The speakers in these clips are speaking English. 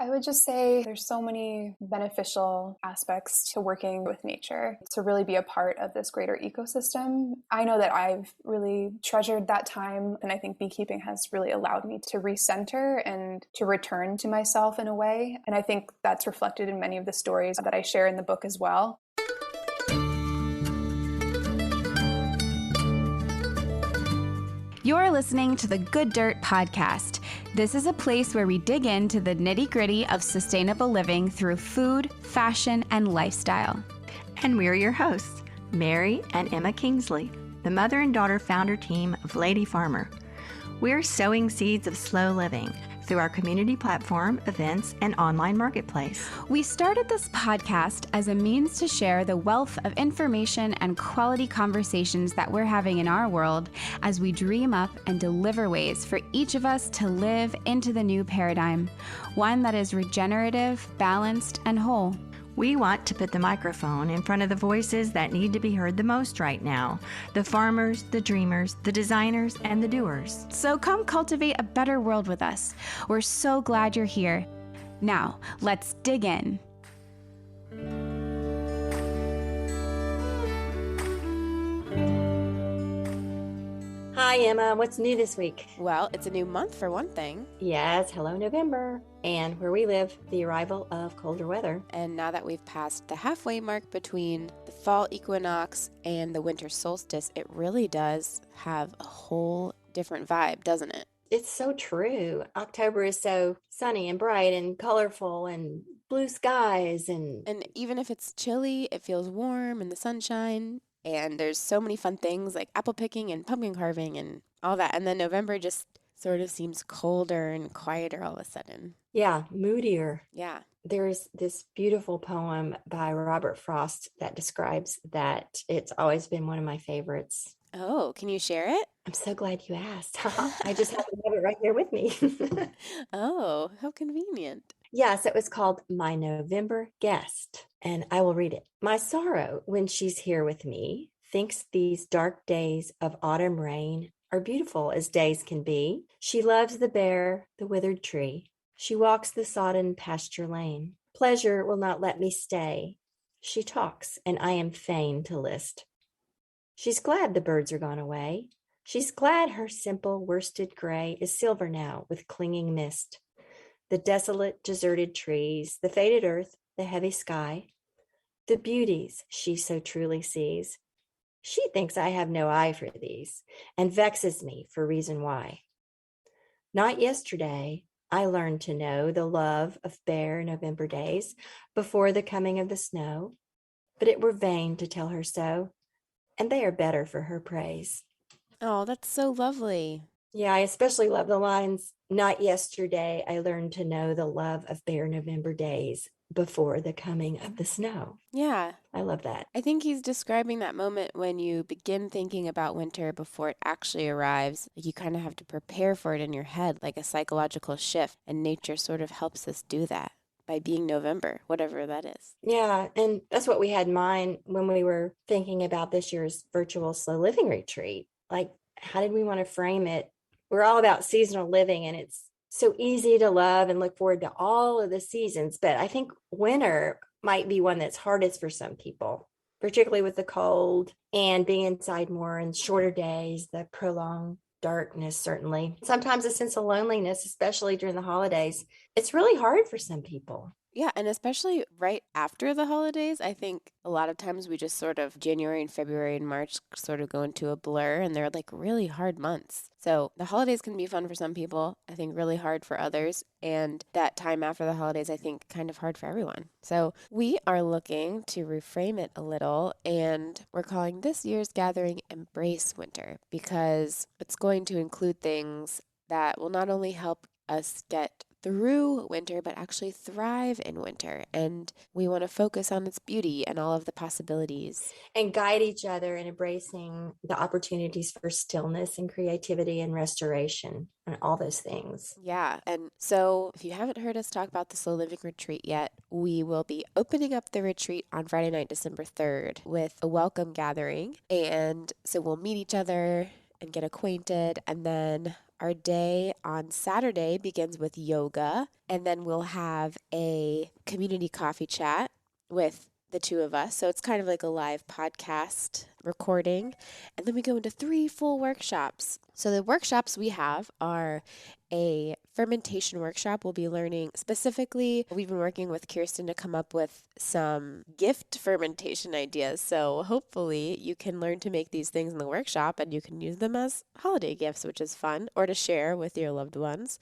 I would just say there's so many beneficial aspects to working with nature to really be a part of this greater ecosystem. I know that I've really treasured that time, and I think beekeeping has really allowed me to recenter and to return to myself in a way. And I think that's reflected in many of the stories that I share in the book as well. You're listening to the Good Dirt Podcast. This is a place where we dig into the nitty-gritty of sustainable living through food, fashion, and lifestyle. And we're your hosts, Mary and Emma Kingsley, the mother and daughter founder team of Lady Farmer. We're sowing seeds of slow living through our community platform, events, and online marketplace. We started this podcast as a means to share the wealth of information and quality conversations that we're having in our world as we dream up and deliver ways for each of us to live into the new paradigm, one that is regenerative, balanced, and whole. We want to put the microphone in front of the voices that need to be heard the most right now. The farmers, the dreamers, the designers, and the doers. So come cultivate a better world with us. We're so glad you're here. Now, let's dig in. Hi, Emma. What's new this week? Well, it's a new month for one thing. Yes, hello November. And where we live, the arrival of colder weather. And now that we've passed the halfway mark between the fall equinox and the winter solstice, it really does have a whole different vibe, doesn't it? It's so true. October is so sunny and bright and colorful and blue skies. And even if it's chilly, it feels warm in the sunshine. And there's so many fun things like apple picking and pumpkin carving and all that. And then November just sort of seems colder and quieter all of a sudden. Yeah, moodier. Yeah. There's this beautiful poem by Robert Frost that describes that. It's always been one of my favorites. Oh, can you share it? I'm so glad you asked. I just happen to have it right here with me. Oh, how convenient. Yes, it was called My November Guest, and I will read it. My sorrow, when she's here with me, thinks these dark days of autumn rain are beautiful as days can be. She loves the bare, the withered tree. She walks the sodden pasture lane. Pleasure will not let me stay. She talks, and I am fain to list. She's glad the birds are gone away. She's glad her simple worsted gray is silver now with clinging mist. The desolate, deserted trees, the faded earth, the heavy sky, the beauties she so truly sees. She thinks I have no eye for these and vexes me for reason why. Not yesterday I learned to know the love of bare November days before the coming of the snow, but it were vain to tell her so, and they are better for her praise. Oh, that's so lovely. Yeah, I especially love the lines, not yesterday I learned to know the love of bare November days before the coming of the snow. Yeah. I love that. I think he's describing that moment when you begin thinking about winter before it actually arrives. Like you kind of have to prepare for it in your head, like a psychological shift. And nature sort of helps us do that by being November, whatever that is. Yeah, and that's what we had in mind when we were thinking about this year's virtual slow living retreat. Like, how did we want to frame it? We're all about seasonal living, and it's so easy to love and look forward to all of the seasons. But I think winter might be one that's hardest for some people, particularly with the cold and being inside more and shorter days, the prolonged darkness, certainly. Sometimes a sense of loneliness, especially during the holidays. It's really hard for some people. Yeah, and especially right after the holidays, I think a lot of times we just sort of January and February and March sort of go into a blur, and they're like really hard months. So the holidays can be fun for some people, I think really hard for others, and that time after the holidays, I think kind of hard for everyone. So we are looking to reframe it a little, and we're calling this year's gathering Embrace Winter because it's going to include things that will not only help us get through winter, but actually thrive in winter. And we want to focus on its beauty and all of the possibilities. And guide each other in embracing the opportunities for stillness and creativity and restoration and all those things. Yeah. And so if you haven't heard us talk about the Slow Living Retreat yet, we will be opening up the retreat on Friday night, December 3rd with a welcome gathering. And so we'll meet each other and get acquainted. And then Our day on Saturday begins with yoga, and then we'll have a community coffee chat with the two of us. So it's kind of like a live podcast recording. And then we go into 3 full workshops. So the workshops we have are a fermentation workshop. We'll be learning specifically, we've been working with Kirsten to come up with some gift fermentation ideas. So hopefully you can learn to make these things in the workshop and you can use them as holiday gifts, which is fun, or to share with your loved ones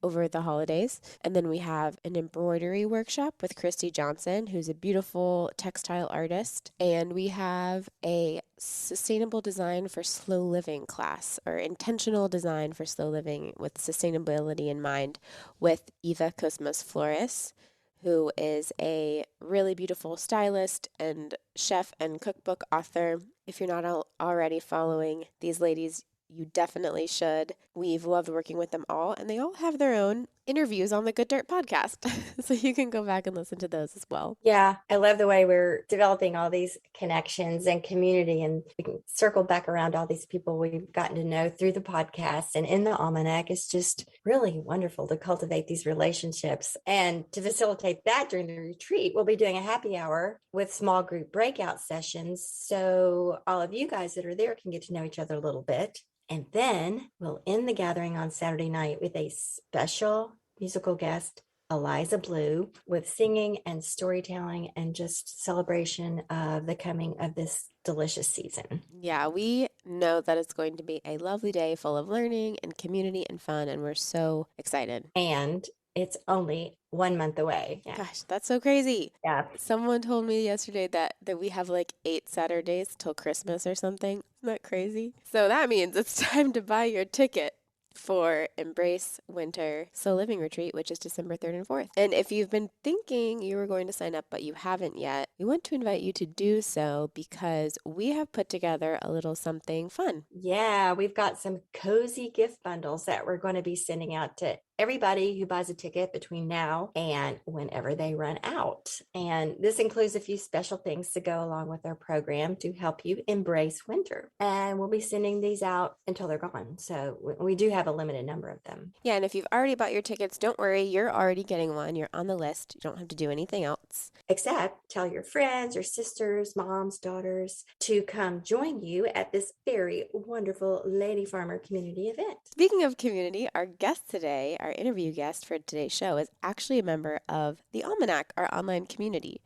over the holidays. And then we have an embroidery workshop with Christy Johnson, who's a beautiful textile artist. And we have a sustainable design for slow living class, or intentional design for slow living with sustainability in mind, with Eva Cosmos Flores, who is a really beautiful stylist and chef and cookbook author. If you're not already following these ladies, you definitely should. We've loved working with them all, and they all have their own interviews on the Good Dirt podcast. So you can go back and listen to those as well. Yeah, I love the way we're developing all these connections and community, and we can circle back around all these people we've gotten to know through the podcast and in the almanac. It's just really wonderful to cultivate these relationships. And to facilitate that during the retreat, we'll be doing a happy hour with small group breakout sessions. So all of you guys that are there can get to know each other a little bit. And then we'll end the gathering on Saturday night with a special musical guest, Eliza Blue, with singing and storytelling and just celebration of the coming of this delicious season. Yeah, we know that it's going to be a lovely day full of learning and community and fun, and we're so excited. And it's only 1 month away. Yeah. Gosh, that's so crazy. Yeah. Someone told me yesterday that we have like 8 Saturdays till Christmas or something. Isn't that crazy? So that means it's time to buy your ticket for Embrace Winter Slow Living Retreat, which is December 3rd and 4th. And if you've been thinking you were going to sign up but you haven't yet, we want to invite you to do so because we have put together a little something fun. Yeah, we've got some cozy gift bundles that we're going to be sending out to everybody who buys a ticket between now and whenever they run out. And this includes a few special things to go along with our program to help you embrace winter. And we'll be sending these out until they're gone. So we do have a limited number of them. Yeah, and if you've already bought your tickets, don't worry, you're already getting one. You're on the list. You don't have to do anything else. Except tell your friends, your sisters, moms, daughters to come join you at this very wonderful Lady Farmer community event. Speaking of community, our guest today, our interview guest for today's show, is actually a member of the Almanac, our online community.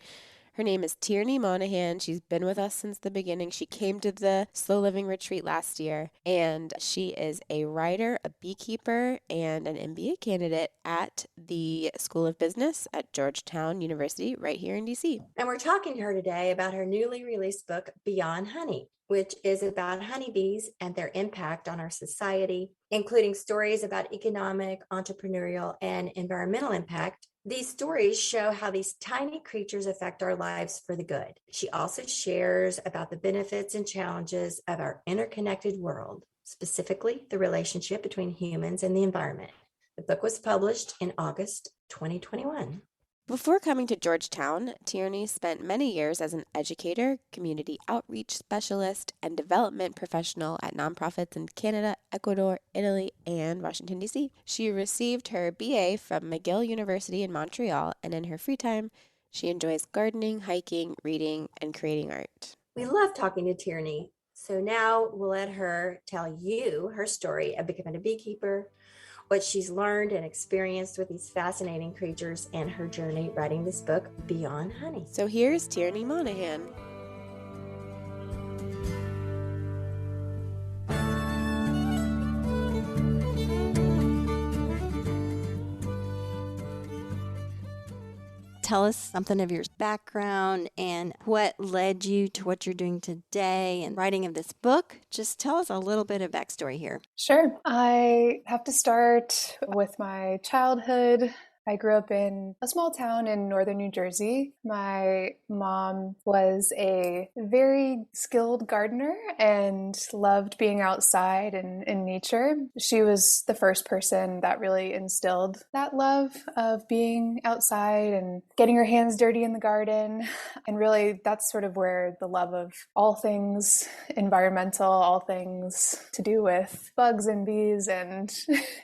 Her name is Tierney Monahan. She's been with us since the beginning. She came to the Slow Living Retreat last year, and she is a writer, a beekeeper, and an MBA candidate at the School of Business at Georgetown University right here in DC. And we're talking to her today about her newly released book, Beyond Honey, which is about honeybees and their impact on our society, including stories about economic, entrepreneurial, and environmental impact. These stories show how these tiny creatures affect our lives for the good. She also shares about the benefits and challenges of our interconnected world, specifically the relationship between humans and the environment. The book was published in August 2021. Before coming to Georgetown, Tierney spent many years as an educator, community outreach specialist, and development professional at nonprofits in Canada, Ecuador, Italy, and Washington, D.C. She received her BA from McGill University in Montreal, and in her free time, she enjoys gardening, hiking, reading, and creating art. We love talking to Tierney, so now we'll let her tell you her story of becoming a beekeeper, what she's learned and experienced with these fascinating creatures, and her journey writing this book, Beyond Honey. So here's Tierney Monahan. Tell us something of your background and what led you to what you're doing today and writing of this book. Just tell us a little bit of backstory here. Sure. I have to start with my childhood. I grew up in a small town in northern New Jersey. My mom was a very skilled gardener and loved being outside and in nature. She was the first person that really instilled that love of being outside and getting her hands dirty in the garden. And really, that's sort of where the love of all things environmental, all things to do with bugs and bees and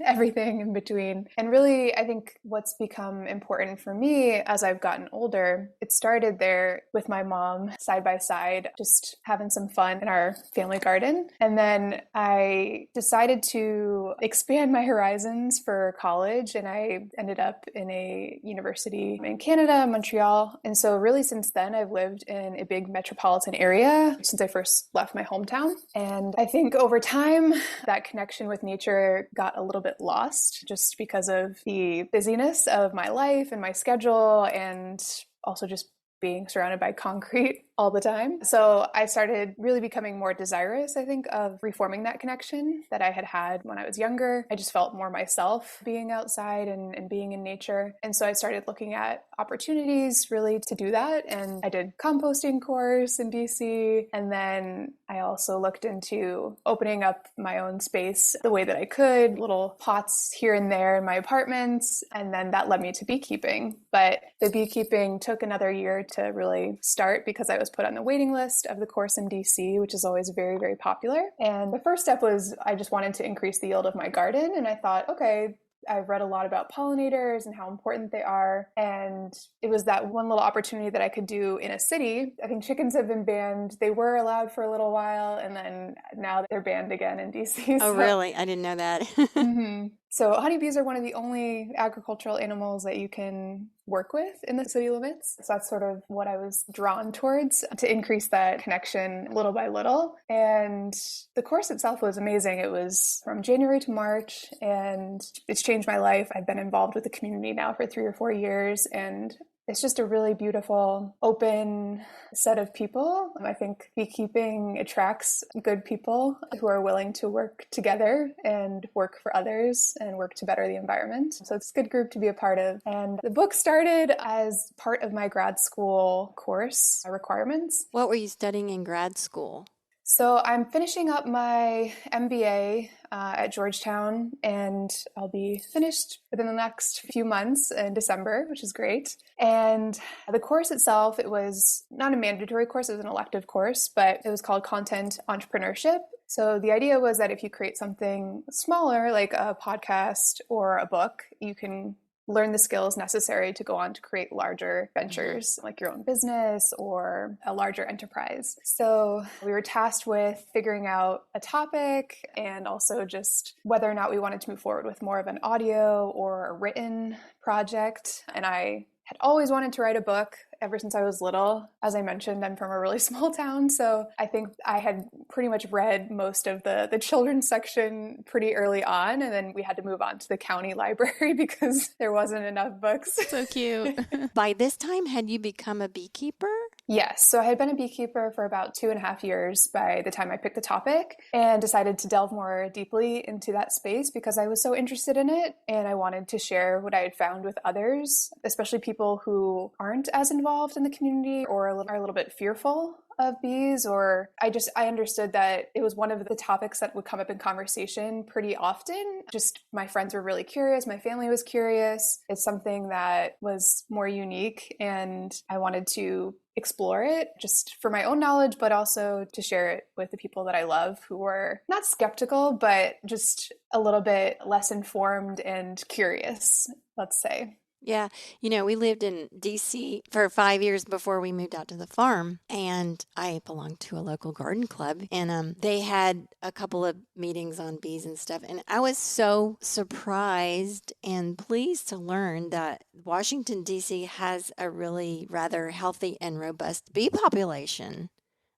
everything in between. And really, I think what's become important for me as I've gotten older, it started there with my mom side by side, just having some fun in our family garden. And then I decided to expand my horizons for college, and I ended up in a university in Canada, Montreal. And so really since then, I've lived in a big metropolitan area since I first left my hometown. And I think over time, that connection with nature got a little bit lost just because of the busyness of my life and my schedule, and also just being surrounded by concrete all the time. So I started really becoming more desirous, I think, of reforming that connection that I had had when I was younger. I just felt more myself being outside and being in nature. And so I started looking at opportunities really to do that. And I did composting course in DC. And then I also looked into opening up my own space the way that I could, little pots here and there in my apartments. And then that led me to beekeeping. But the beekeeping took another year to really start because I was put on the waiting list of the course in DC, which is always very, very popular. And the first step was I just wanted to increase the yield of my garden. And I thought, okay, I've read a lot about pollinators and how important they are. And it was that one little opportunity that I could do in a city. I think chickens have been banned. They were allowed for a little while, and then now they're banned again in DC. Oh, really? I didn't know that. Mm-hmm. So honeybees are one of the only agricultural animals that you can work with in the city limits. So that's sort of what I was drawn towards, to increase that connection little by little. And the course itself was amazing. It was from January to March, and it's changed my life. I've been involved with the community now for 3 or 4 years, and it's just a really beautiful, open set of people. I think beekeeping attracts good people who are willing to work together and work for others and work to better the environment. So it's a good group to be a part of. And the book started as part of my grad school course requirements. What were you studying in grad school? So I'm finishing up my MBA at Georgetown, and I'll be finished within the next few months in December, which is great. And the course itself, it was not a mandatory course, it was an elective course, but it was called Content Entrepreneurship. So the idea was that if you create something smaller, like a podcast or a book, you can learn the skills necessary to go on to create larger ventures, like your own business or a larger enterprise. So we were tasked with figuring out a topic and also just whether or not we wanted to move forward with more of an audio or a written project. And I had always wanted to write a book ever since I was little. As I mentioned, I'm from a really small town, so I think I had pretty much read most of the children's section pretty early on, and then we had to move on to the county library because there wasn't enough books. So cute. By this time, had you become a beekeeper? Yes. So I had been a beekeeper for about 2.5 years by the time I picked the topic, and decided to delve more deeply into that space because I was so interested in it, and I wanted to share what I had found with others, especially people who aren't as involved in the community or are a little bit fearful of bees, or I understood that it was one of the topics that would come up in conversation pretty often. Just my friends were really curious, my family was curious. It's something that was more unique, and I wanted to explore it just for my own knowledge, but also to share it with the people that I love who were not skeptical, but just a little bit less informed and curious, let's say. Yeah. We lived in DC for 5 years before we moved out to the farm, and I belonged to a local garden club, and they had a couple of meetings on bees and stuff. And I was so surprised and pleased to learn that Washington, DC has a really rather healthy and robust bee population.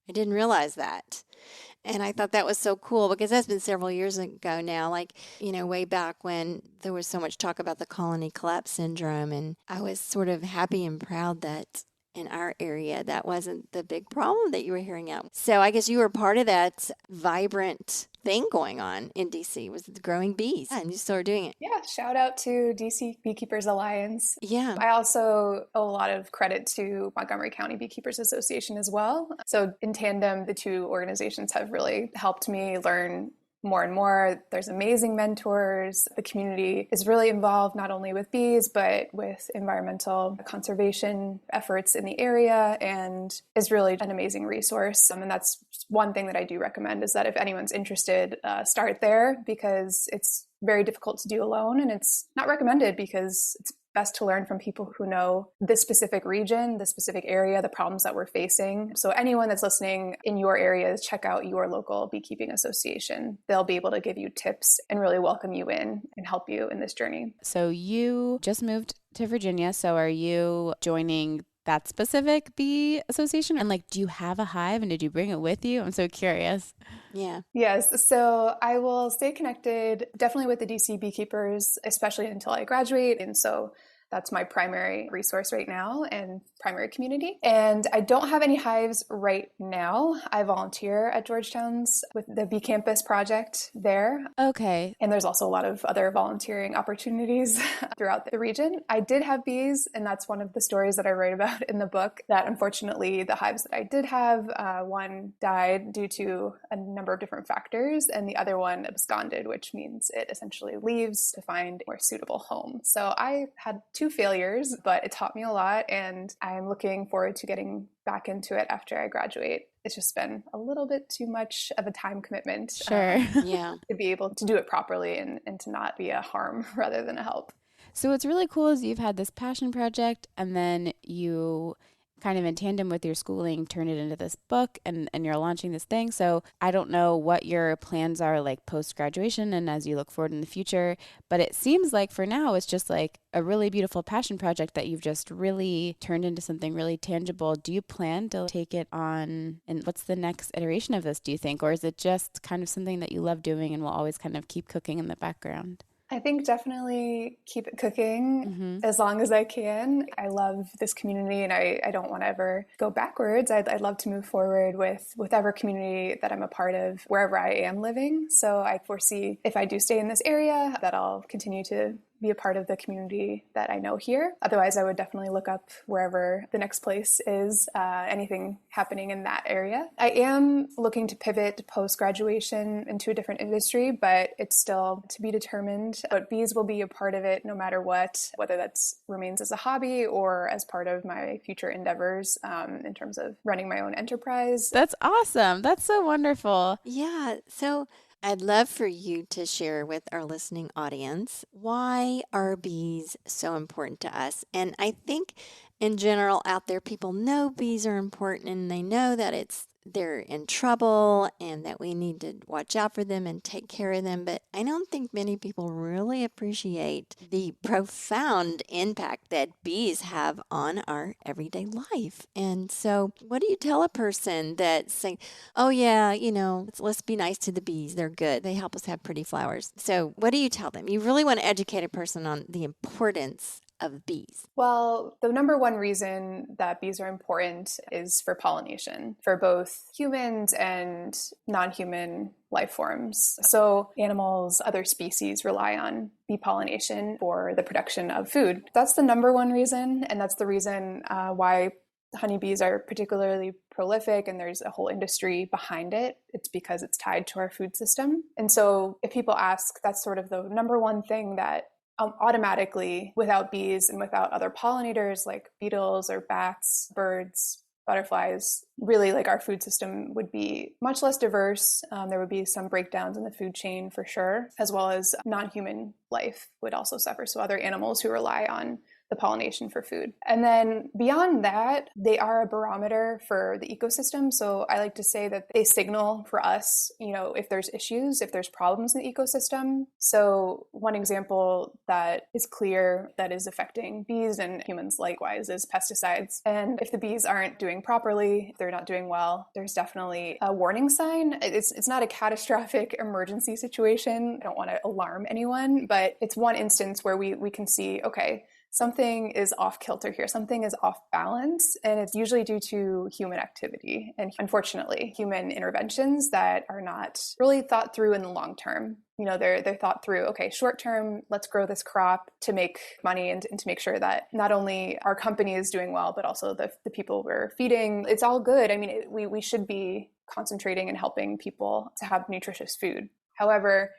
I didn't realize that. And I thought that was so cool because that's been several years ago now, way back when there was so much talk about the colony collapse syndrome. And I was sort of happy and proud that in our area, that wasn't the big problem that you were hearing out. So I guess you were part of that vibrant thing going on in DC, was the growing bees. Yeah, and you still are doing it. Yeah, shout out to DC Beekeepers Alliance. Yeah. I also owe a lot of credit to Montgomery County Beekeepers Association as well. So in tandem, the two organizations have really helped me learn more and more. There's amazing mentors. The community is really involved not only with bees, but with environmental conservation efforts in the area, and is really an amazing resource. And that's one thing that I do recommend, is that if anyone's interested, start there, because it's very difficult to do alone, and it's not recommended because it's best to learn from people who know this specific region, the specific area, the problems that we're facing. So anyone that's listening in your areas, check out your local beekeeping association. They'll be able to give you tips and really welcome you in and help you in this journey. So you just moved to Virginia. So are you joining that specific bee association? And like, do you have a hive and did you bring it with you? I'm so curious. Yeah. Yes. So I will stay connected definitely with the DC beekeepers, especially until I graduate. And so that's my primary resource right now and primary community. And I don't have any hives right now. I volunteer at Georgetown's with the Bee Campus project there. Okay. And there's also a lot of other volunteering opportunities throughout the region. I did have bees, and that's one of the stories that I write about in the book, that unfortunately the hives that I did have, one died due to a number of different factors, and the other one absconded, which means it essentially leaves to find a more suitable home. So I had two failures, but it taught me a lot, and I'm looking forward to getting back into it after I graduate. It's just been a little bit too much of a time commitment. Sure. Yeah. To be able to do it properly and to not be a harm rather than a help. So what's really cool is you've had this passion project, and then you kind of in tandem with your schooling turn it into this book, and you're launching this thing. So I don't know what your plans are like post-graduation and as you look forward in the future, but it seems like for now it's just like a really beautiful passion project that you've just really turned into something really tangible. Do you plan to take it on, and what's the next iteration of this, do you think? Or is it just kind of something that you love doing and will always kind of keep cooking in the background? I think definitely keep it cooking as long as I can. I love this community, and I don't want to ever go backwards. I'd love to move forward with whatever community that I'm a part of, wherever I am living. So I foresee, if I do stay in this area, that I'll continue to be a part of the community that I know here. Otherwise, I would definitely look up wherever the next place is, anything happening in that area. I am looking to pivot post-graduation into a different industry, but it's still to be determined. But bees will be a part of it no matter what, whether that's remains as a hobby or as part of my future endeavors in terms of running my own enterprise. That's awesome. That's so wonderful. Yeah. So I'd love for you to share with our listening audience, why are bees so important to us? And I think in general out there, people know bees are important, and they know that they're in trouble and that we need to watch out for them and take care of them. But I don't think many people really appreciate the profound impact that bees have on our everyday life. And so what do you tell a person that's saying, oh yeah, let's be nice to the bees. They're good. They help us have pretty flowers. So what do you tell them? You really want to educate a person on the importance of bees? Well, the number one reason that bees are important is for pollination, for both humans and non-human life forms. So animals, other species rely on bee pollination for the production of food. That's the number one reason, and that's the reason why honeybees are particularly prolific, and there's a whole industry behind it. It's because it's tied to our food system. And so if people ask, that's sort of the number one thing that automatically, without bees and without other pollinators like beetles or bats, birds, butterflies, really like our food system would be much less diverse. There would be some breakdowns in the food chain for sure, as well as non-human life would also suffer. So other animals who rely on the pollination for food. And then beyond that, they are a barometer for the ecosystem. So I like to say that they signal for us, if there's issues, if there's problems in the ecosystem. So one example that is clear that is affecting bees and humans likewise is pesticides. And if the bees aren't doing properly, if they're not doing well, there's definitely a warning sign. It's not a catastrophic emergency situation. I don't want to alarm anyone, but it's one instance where we can see, okay, something is off kilter here, something is off balance, and it's usually due to human activity and, unfortunately, human interventions that are not really thought through in the long term. They're thought through, okay, short term, let's grow this crop to make money and to make sure that not only our company is doing well, but also the people we're feeding. It's all good. I mean, we should be concentrating and helping people to have nutritious food. However,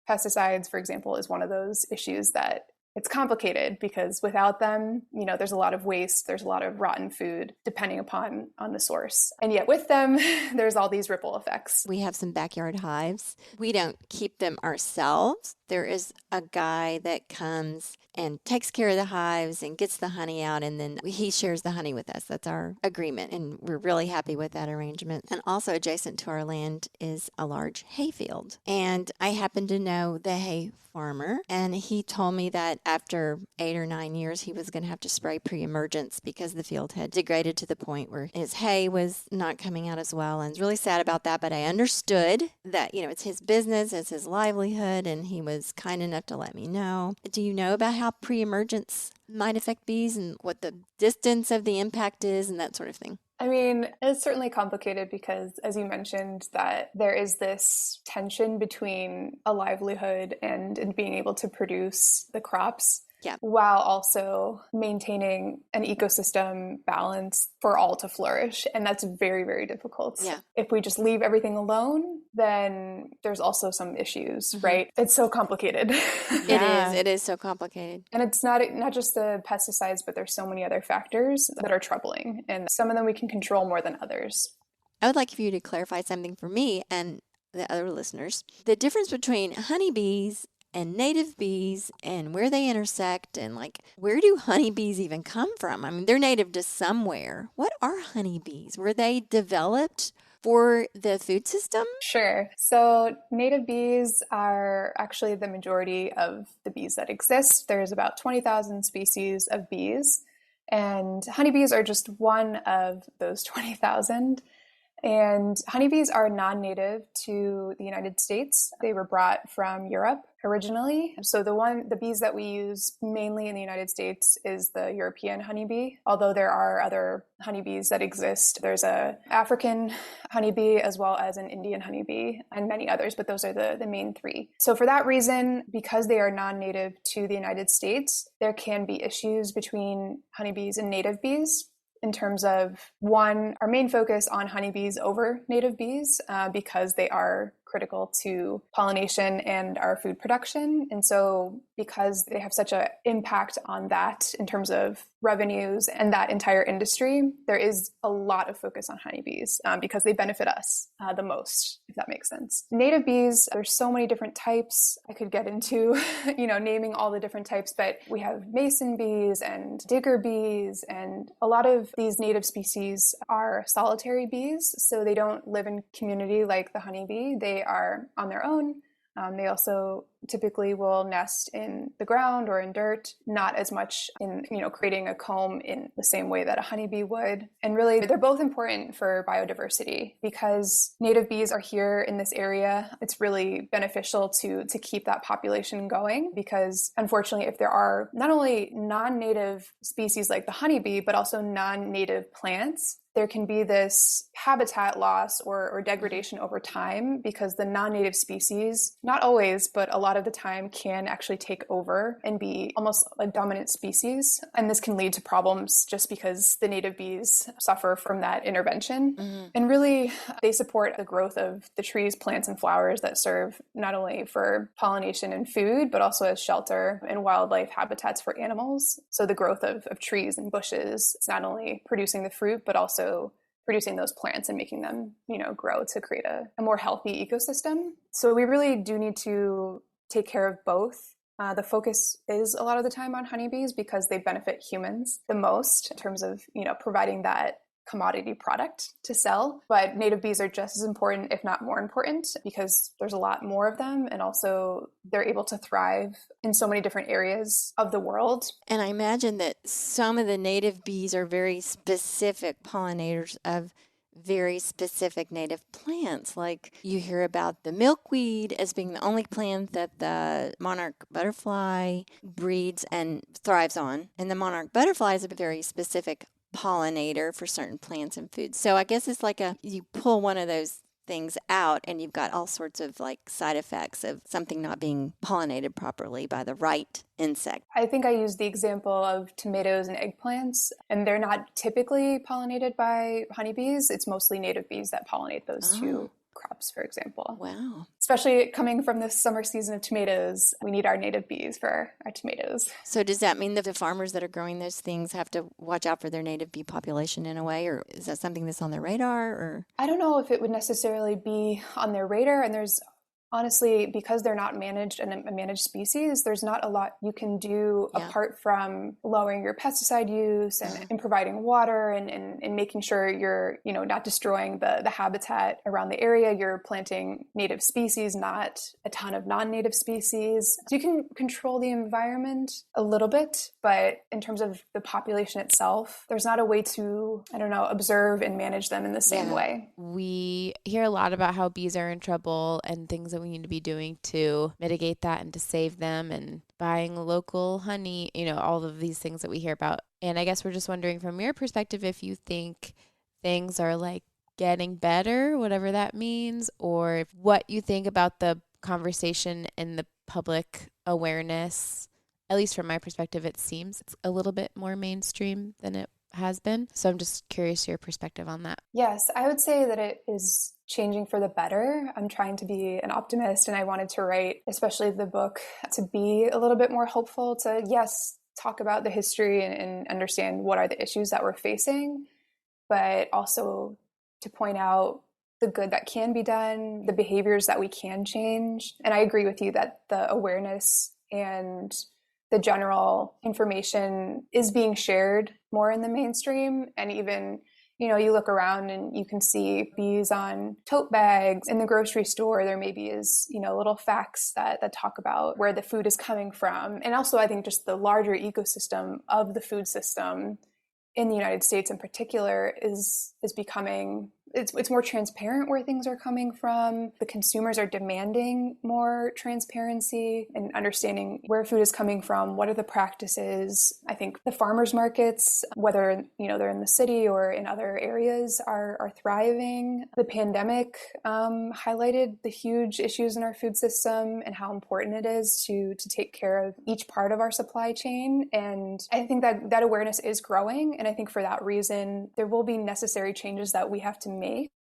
pesticides, for example, is one of those issues that it's complicated because without them, there's a lot of waste, there's a lot of rotten food depending upon on the source. And yet with them, there's all these ripple effects. We have some backyard hives. We don't keep them ourselves. There is a guy that comes and takes care of the hives and gets the honey out, and then he shares the honey with us. That's our agreement, and we're really happy with that arrangement. And also adjacent to our land is a large hay field. And I happen to know the hay farmer, and he told me that after 8 or 9 years, he was going to have to spray pre-emergence because the field had degraded to the point where his hay was not coming out as well. And I was really sad about that, but I understood that, it's his business, it's his livelihood, and he was kind enough to let me know. Do you know about how pre-emergence might affect bees and what the distance of the impact is and that sort of thing? I mean, it's certainly complicated because, as you mentioned, that there is this tension between a livelihood and being able to produce the crops. Yeah. While also maintaining an ecosystem balance for all to flourish. And that's very, very difficult. Yeah. If we just leave everything alone, then there's also some issues, right? It's so complicated. It is so complicated. And it's not just the pesticides, but there's so many other factors that are troubling. And some of them we can control more than others. I would like for you to clarify something for me and the other listeners. The difference between honeybees and native bees and where they intersect, and where do honeybees even come from? I mean, they're native to somewhere. What are honeybees? Were they developed for the food system? Sure. So native bees are actually the majority of the bees that exist. There's about 20,000 species of bees, and honeybees are just one of those 20,000. And honeybees are non-native to the United States. They were brought from Europe originally. So the bees that we use mainly in the United States is the European honeybee, although there are other honeybees that exist. There's a African honeybee as well as an Indian honeybee and many others, but those are the main three. So for that reason, because they are non-native to the United States, there can be issues between honeybees and native bees. In terms of, one, our main focus on honeybees over native bees because they are critical to pollination and our food production. And so because they have such an impact on that in terms of revenues and that entire industry, there is a lot of focus on honeybees because they benefit us the most, if that makes sense. Native bees, there's so many different types. I could get into, naming all the different types, but we have mason bees and digger bees, and a lot of these native species are solitary bees, so they don't live in community like the honeybee. They are on their own. They also typically will nest in the ground or in dirt, not as much in, creating a comb in the same way that a honeybee would. And really, they're both important for biodiversity because native bees are here in this area. It's really beneficial to keep that population going because, unfortunately, if there are not only non-native species like the honeybee, but also non-native plants, there can be this habitat loss or degradation over time because the non-native species, not always, but a lot of the time, can actually take over and be almost a dominant species. And this can lead to problems just because the native bees suffer from that intervention. Mm-hmm. And really, they support the growth of the trees, plants, and flowers that serve not only for pollination and food, but also as shelter and wildlife habitats for animals. So the growth of trees and bushes is not only producing the fruit, but also producing those plants and making them, grow to create a more healthy ecosystem. So we really do need to take care of both. The focus is a lot of the time on honeybees because they benefit humans the most in terms of, providing that commodity product to sell. But native bees are just as important, if not more important, because there's a lot more of them. And also they're able to thrive in so many different areas of the world. And I imagine that some of the native bees are very specific pollinators of very specific native plants. Like you hear about the milkweed as being the only plant that the monarch butterfly breeds and thrives on. And the monarch butterfly is a very specific pollinator for certain plants and foods. So I guess it's like you pull one of those things out and you've got all sorts of like side effects of something not being pollinated properly by the right insect. I think I used the example of tomatoes and eggplants, and they're not typically pollinated by honeybees. It's mostly native bees that pollinate those two crops, for example. Wow. Especially coming from this summer season of tomatoes, we need our native bees for our tomatoes. So does that mean that the farmers that are growing those things have to watch out for their native bee population in a way, or is that something that's on their radar? Or I don't know if it would necessarily be on their radar, and there's honestly, because they're not managed in a managed species, there's not a lot you can do apart from lowering your pesticide use and providing water and making sure you're, not destroying the habitat around the area. You're planting native species, not a ton of non-native species. So you can control the environment a little bit, but in terms of the population itself, there's not a way to, observe and manage them in the same way. We hear a lot about how bees are in trouble and things that we need to be doing to mitigate that and to save them, and buying local honey, all of these things that we hear about. And I guess we're just wondering from your perspective if you think things are like getting better, whatever that means, or what you think about the conversation and the public awareness. At least from my perspective, it seems it's a little bit more mainstream than it has been. So I'm just curious your perspective on that. Yes, I would say that it is changing for the better. I'm trying to be an optimist, and I wanted to write, especially the book, to be a little bit more hopeful, to, yes, talk about the history and understand what are the issues that we're facing, but also to point out the good that can be done, the behaviors that we can change. And I agree with you that the awareness and the general information is being shared more in the mainstream. And even, you look around and you can see bees on tote bags in the grocery store. There maybe is, little facts that talk about where the food is coming from. And also, I think just the larger ecosystem of the food system in the United States in particular is becoming, it's more transparent where things are coming from. The consumers are demanding more transparency and understanding where food is coming from, what are the practices. I think the farmers markets, whether they're in the city or in other areas, are thriving. The pandemic highlighted the huge issues in our food system and how important it is to take care of each part of our supply chain. And I think that awareness is growing. And I think for that reason, there will be necessary changes that we have to make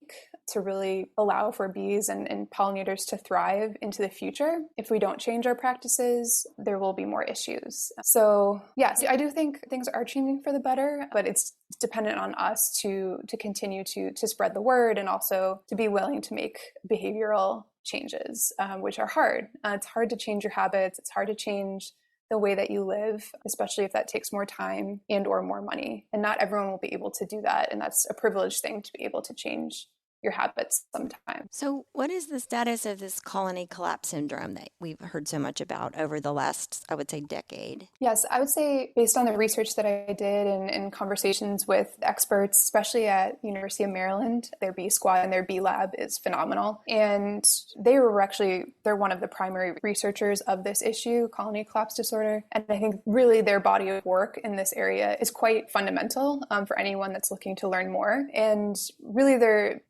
to really allow for bees and pollinators to thrive into the future. If we don't change our practices, there will be more issues. So yes, I do think things are changing for the better, but it's dependent on us to continue to spread the word and also to be willing to make behavioral changes, which are hard. It's hard to change your habits. It's hard to change the way that you live, especially if that takes more time and or more money. And not everyone will be able to do that. And that's a privileged thing to be able to change your habits sometimes. So what is the status of this colony collapse syndrome that we've heard so much about over the last, I would say, decade? Yes, I would say based on the research that I did and conversations with experts, especially at University of Maryland, their bee squad and their bee lab is phenomenal. And they're one of the primary researchers of this issue, colony collapse disorder. And I think really their body of work in this area is quite fundamental for anyone that's looking to learn more. And really the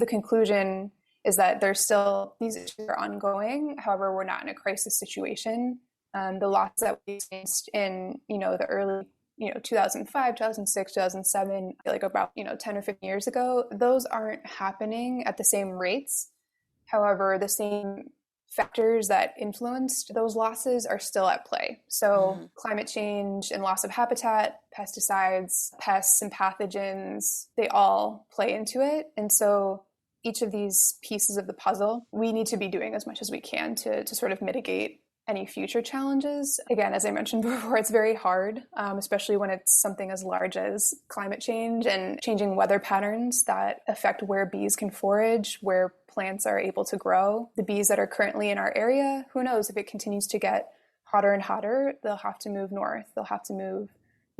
conclusion is that there's still, these issues are ongoing. However, we're not in a crisis situation. The losses that we experienced in, the early, 2005, 2006, 2007, like about, 10 or 15 years ago, those aren't happening at the same rates. However, the same factors that influenced those losses are still at play. So climate change and loss of habitat, pesticides, pests and pathogens, they all play into it. And so each of these pieces of the puzzle, we need to be doing as much as we can to sort of mitigate any future challenges. Again, as I mentioned before, it's very hard, especially when it's something as large as climate change and changing weather patterns that affect where bees can forage, where plants are able to grow. The bees that are currently in our area, who knows, if it continues to get hotter and hotter, they'll have to move north. They'll have to move,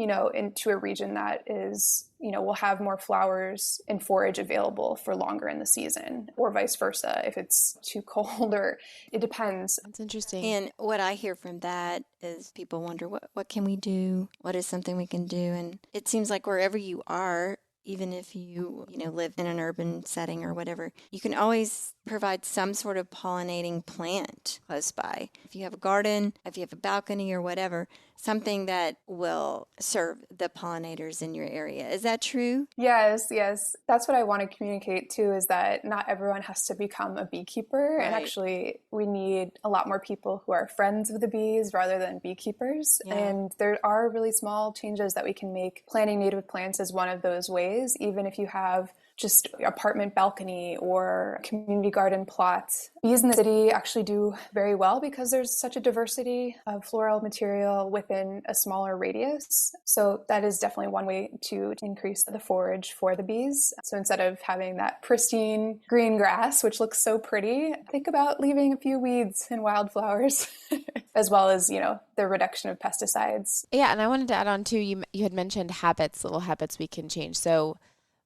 into a region that is, will have more flowers and forage available for longer in the season, or vice versa if it's too cold, or it depends. That's interesting. And what I hear from that is people wonder, what can we do? What is something we can do? And it seems like wherever you are, even if you live in an urban setting or whatever, you can always provide some sort of pollinating plant close by. If you have a garden, if you have a balcony or whatever, something that will serve the pollinators in your area. Is that true? Yes. That's what I want to communicate too, is that not everyone has to become a beekeeper. Right. And actually, we need a lot more people who are friends of the bees rather than beekeepers. Yeah. And there are really small changes that we can make. Planting native plants is one of those ways, even if you have just apartment balcony or community garden plots. Bees in the city actually do very well because there's such a diversity of floral material within a smaller radius. So that is definitely one way to increase the forage for the bees. So instead of having that pristine green grass, which looks so pretty, think about leaving a few weeds and wildflowers, as well as, the reduction of pesticides. Yeah, and I wanted to add on too, you had mentioned little habits we can change. So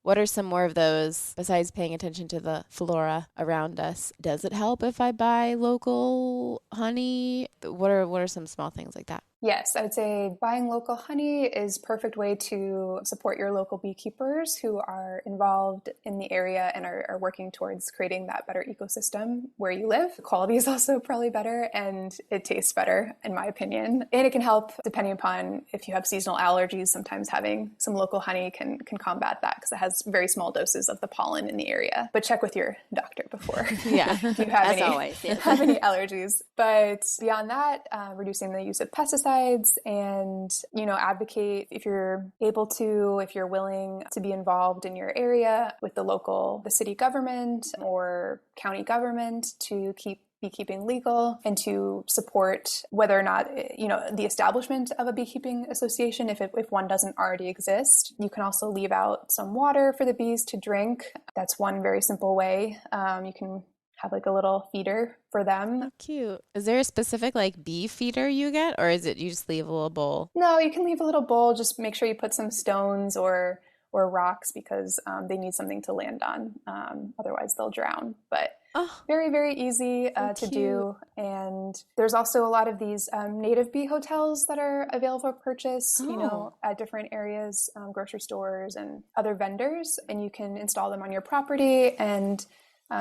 what are some more of those besides paying attention to the flora around us? Does it help if I buy local honey? What are some small things like that? Yes, I would say buying local honey is a perfect way to support your local beekeepers who are involved in the area and are working towards creating that better ecosystem where you live. The quality is also probably better and it tastes better, in my opinion. And it can help depending upon if you have seasonal allergies. Sometimes having some local honey can combat that because it has very small doses of the pollen in the area. But check with your doctor before. Yeah, if you have As any allergies. But beyond that, reducing the use of pesticides and, advocate if you're able to, if you're willing to be involved in your area with the city government or county government to keep beekeeping legal and to support whether or not, the establishment of a beekeeping association, if one doesn't already exist. You can also leave out some water for the bees to drink. That's one very simple way. You can have like a little feeder for them. How cute. Is there a specific bee feeder you get, or is it you just leave a little bowl? No, you can leave a little bowl. Just make sure you put some stones or rocks because they need something to land on. Otherwise they'll drown. But very, very easy to do. And there's also a lot of these native bee hotels that are available for purchase, at different areas, grocery stores and other vendors. And you can install them on your property and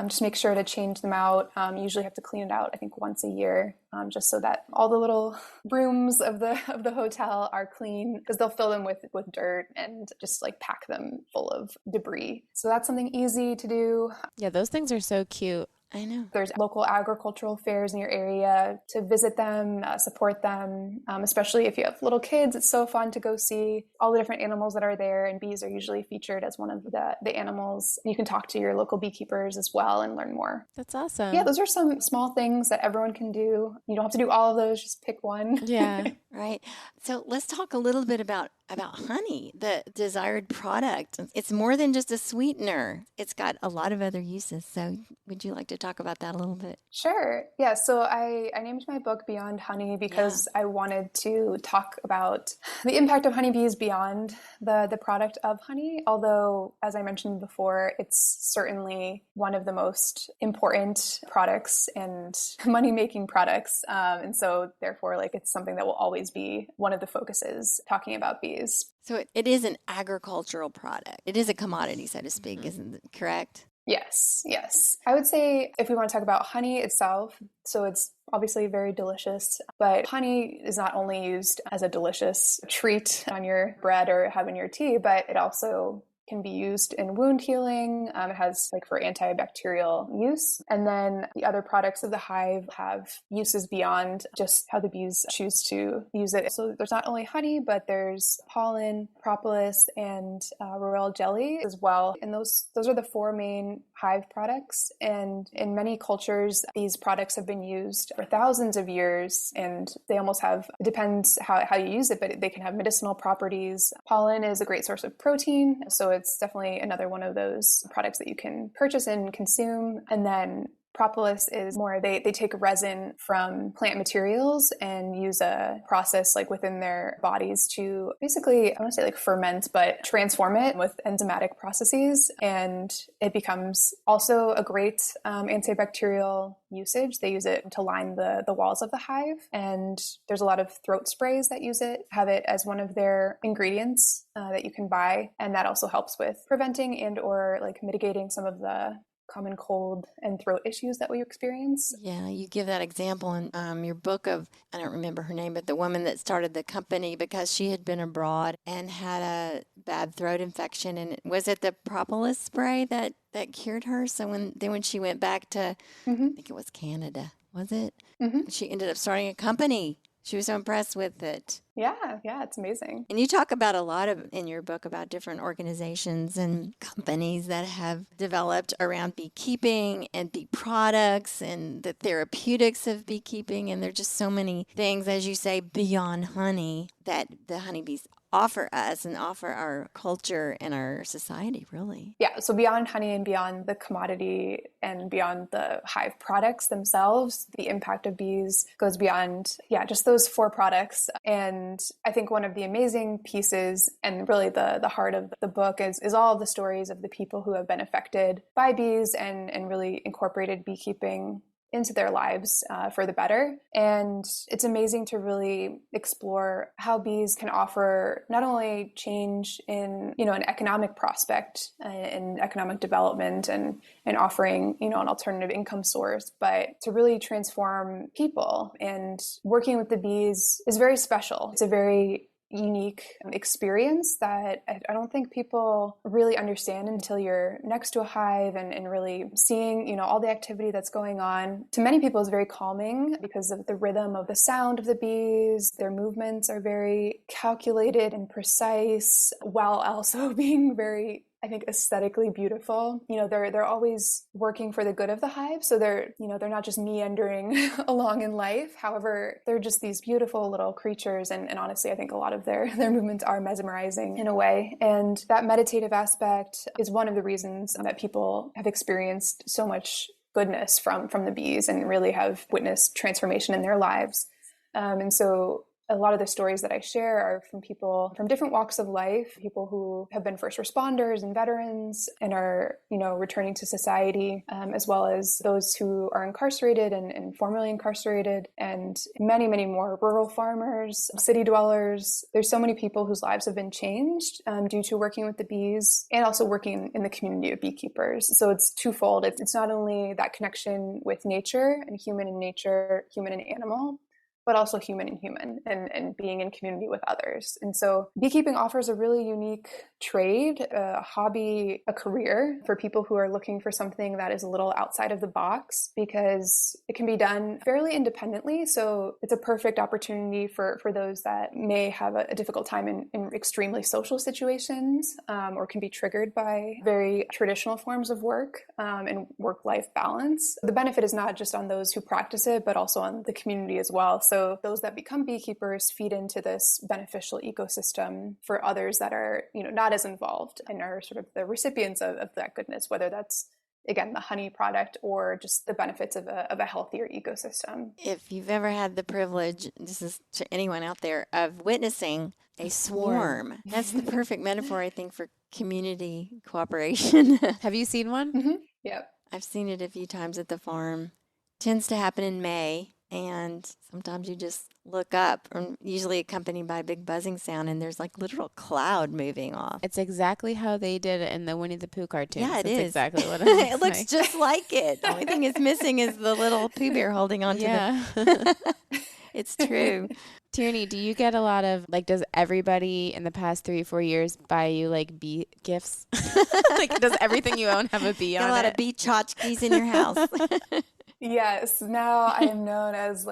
just make sure to change them out. You usually have to clean it out, I think, once a year, just so that all the little rooms of the hotel are clean, because they'll fill them with dirt and just pack them full of debris. So that's something easy to do. Yeah, those things are so cute. I know. There's local agricultural fairs in your area to visit them, support them, especially if you have little kids. It's so fun to go see all the different animals that are there, and bees are usually featured as one of the animals. You can talk to your local beekeepers as well and learn more. That's awesome. Yeah, those are some small things that everyone can do. You don't have to do all of those, just pick one. Yeah. Right. So let's talk a little bit about honey, the desired product. It's more than just a sweetener. It's got a lot of other uses. So would you like to talk about that a little bit? Sure. Yeah. So I named my book Beyond Honey because I wanted to talk about the impact of honeybees beyond the product of honey. Although, as I mentioned before, it's certainly one of the most important products and money-making products. And so therefore, it's something that will always be one of the focuses talking about bees. So it is an agricultural product. It is a commodity, so to speak, isn't it correct? Yes. I would say if we want to talk about honey itself, so it's obviously very delicious, but honey is not only used as a delicious treat on your bread or have in your tea, but it also can be used in wound healing. It has for antibacterial use. And then the other products of the hive have uses beyond just how the bees choose to use it. So there's not only honey, but there's pollen, propolis, and royal jelly as well. And those are the four main hive products. And in many cultures, these products have been used for thousands of years, and they almost have, it depends how you use it, but they can have medicinal properties. Pollen is a great source of protein, so it's definitely another one of those products that you can purchase and consume. And then Propolis is more, they take resin from plant materials and use a process like within their bodies to basically, I don't want to say like ferment, but transform it with enzymatic processes. And it becomes also a great antibacterial usage. They use it to line the walls of the hive. And there's a lot of throat sprays that use it, have it as one of their ingredients that you can buy. And that also helps with preventing and or like mitigating some of the common cold and throat issues that we experience. Yeah, you give that example in your book of, I don't remember her name, but the woman that started the company because she had been abroad and had a bad throat infection. And was it the propolis spray that cured her? So when she went back to, I think it was Canada, was it? She ended up starting a company. She was so impressed with it. Yeah, it's amazing. And you talk about a lot in your book about different organizations and companies that have developed around beekeeping and bee products and the therapeutics of beekeeping. And there are just so many things, as you say, beyond honey that the honeybees offer us and offer our culture and our society, really. Yeah, so beyond honey and beyond the commodity and beyond the hive products themselves, the impact of bees goes beyond, just those 4 products. And I think one of the amazing pieces and really the heart of the book is all of the stories of the people who have been affected by bees and really incorporated beekeeping into their lives for the better. And it's amazing to really explore how bees can offer not only change in, an economic prospect in economic development and offering, an alternative income source, but to really transform people. And working with the bees is very special. It's a very unique experience that I don't think people really understand until you're next to a hive and really seeing, all the activity that's going on. To many people, it's very calming because of the rhythm of the sound of the bees. Their movements are very calculated and precise while also being very, I think, aesthetically beautiful. They're always working for the good of the hive. So they're not just meandering along in life. However, they're just these beautiful little creatures. And honestly, I think a lot of their movements are mesmerizing in a way. And that meditative aspect is one of the reasons that people have experienced so much goodness from the bees and really have witnessed transformation in their lives. And so a lot of the stories that I share are from people from different walks of life, people who have been first responders and veterans and are, returning to society, as well as those who are incarcerated and formerly incarcerated, and many, many more rural farmers, city dwellers. There's so many people whose lives have been changed due to working with the bees and also working in the community of beekeepers. So it's twofold. It's not only that connection with nature and nature, human and animal, but also human and being in community with others. And so beekeeping offers a really unique trade, a hobby, a career for people who are looking for something that is a little outside of the box because it can be done fairly independently. So it's a perfect opportunity for those that may have a difficult time in extremely social situations or can be triggered by very traditional forms of work and work-life balance. The benefit is not just on those who practice it, but also on the community as well. So those that become beekeepers feed into this beneficial ecosystem for others that are, not as involved and are sort of the recipients of that goodness, whether that's, again, the honey product or just the benefits of a healthier ecosystem. If you've ever had the privilege, this is to anyone out there, of witnessing a swarm, that's the perfect metaphor, I think, for community cooperation. Have you seen one? Mm-hmm. Yep. I've seen it a few times at the farm. Tends to happen in May. And sometimes you just look up, usually accompanied by a big buzzing sound, and there's like literal cloud moving off. It's exactly how they did it in the Winnie the Pooh cartoon. Yeah, it is. Exactly what it It looks like. Just like it. The only thing it's missing is the little Pooh Bear holding on to the... It's true. Tierney, do you get a lot of, does everybody in the past 3 or 4 years buy you, bee gifts? Does everything you own have a bee on it? Got a lot of bee tchotchkes in your house. Yes, now I am known as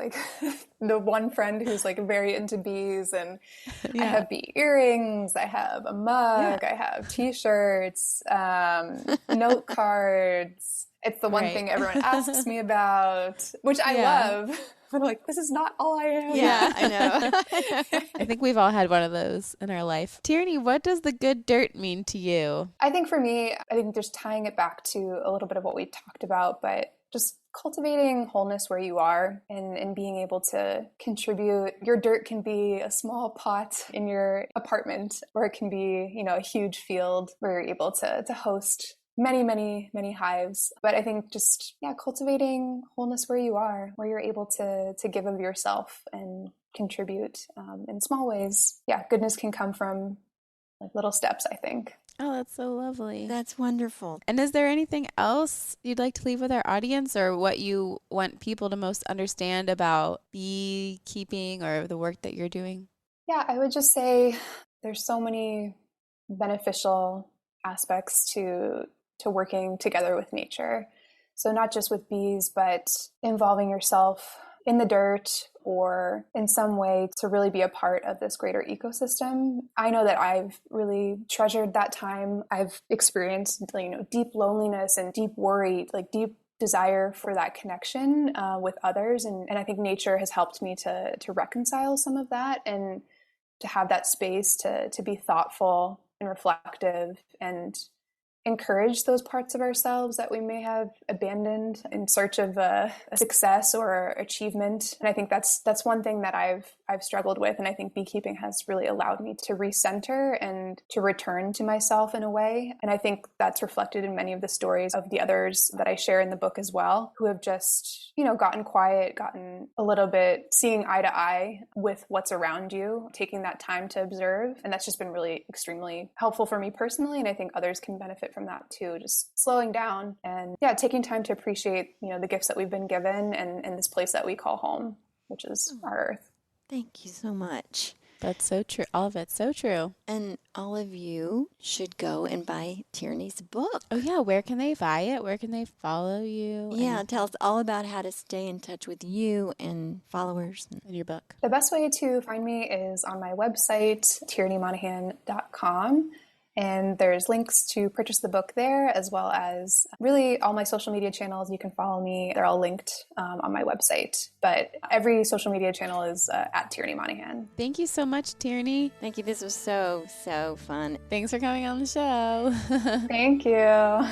the one friend who's very into bees, and I have bee earrings, I have a mug, I have t-shirts, note cards. It's the one thing everyone asks me about, which I love. But I'm this is not all I am. Yeah, I know. I think we've all had one of those in our life. Tierney, what does the good dirt mean to you? I think for me, just tying it back to a little bit of what we talked about, but just cultivating wholeness where you are and being able to contribute. Your dirt can be a small pot in your apartment, or it can be, a huge field where you're able to host many, many, many hives. But I think just, cultivating wholeness where you are, where you're able to give of yourself and contribute in small ways. Yeah, goodness can come from like little steps, I think. Oh, that's so lovely. That's wonderful. And is there anything else you'd like to leave with our audience, or what you want people to most understand about beekeeping or the work that you're doing? Yeah, I would just say there's so many beneficial aspects to working together with nature. So not just with bees, but involving yourself in the dirt or in some way to really be a part of this greater ecosystem. I know that I've really treasured that time. I've experienced, deep loneliness and deep worry, like deep desire for that connection with others. And I think nature has helped me to reconcile some of that and to have that space to be thoughtful and reflective and encourage those parts of ourselves that we may have abandoned in search of a success or achievement. And I think that's one thing that I've struggled with. And I think beekeeping has really allowed me to recenter and to return to myself in a way. And I think that's reflected in many of the stories of the others that I share in the book as well, who have just, gotten quiet, gotten a little bit seeing eye to eye with what's around you, taking that time to observe. And that's just been really extremely helpful for me personally. And I think others can benefit from that too, just slowing down and taking time to appreciate, the gifts that we've been given and this place that we call home, which is our earth. Thank you so much. That's so true. All of it's so true. And all of you should go and buy Tierney's book. Oh, yeah. Where can they buy it? Where can they follow you? Yeah, tell us all about how to stay in touch with you and followers. And your book. The best way to find me is on my website, tierneymonahan.com. And there's links to purchase the book there, as well as really all my social media channels. You can follow me. They're all linked on my website. But every social media channel is at Tierney Monahan. Thank you so much, Tierney. Thank you. This was so, so fun. Thanks for coming on the show. Thank you.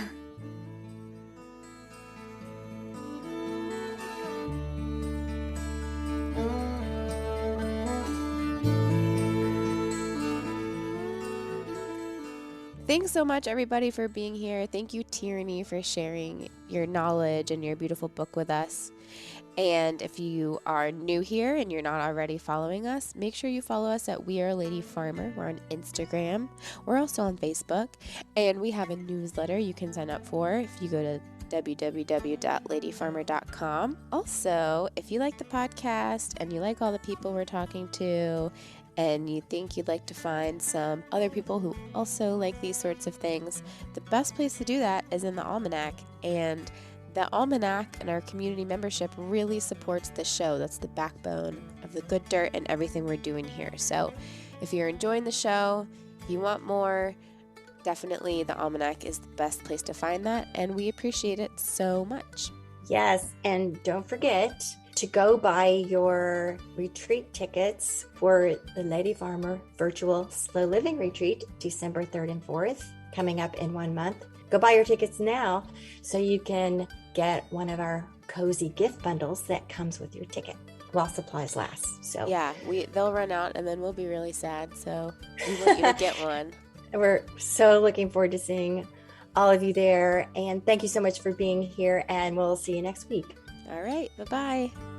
Thanks so much, everybody, for being here. Thank you, Tierney, for sharing your knowledge and your beautiful book with us. And if you are new here and you're not already following us, make sure you follow us at We Are Lady Farmer. We're on Instagram. We're also on Facebook. And we have a newsletter you can sign up for if you go to www.ladyfarmer.com. Also, if you like the podcast and you like all the people we're talking to, and you think you'd like to find some other people who also like these sorts of things, the best place to do that is in the Almanac. And the Almanac and our community membership really supports the show. That's the backbone of the Good Dirt and everything we're doing here. So if you're enjoying the show, you want more, definitely the Almanac is the best place to find that. And we appreciate it so much. Yes, and don't forget to go buy your retreat tickets for the Lady Farmer Virtual Slow Living Retreat, December 3rd and 4th, coming up in 1 month. Go buy your tickets now so you can get one of our cozy gift bundles that comes with your ticket while supplies last. So yeah, they'll run out and then we'll be really sad. So we want you to get one. We're so looking forward to seeing all of you there. And thank you so much for being here, and we'll see you next week. All right. Bye-bye.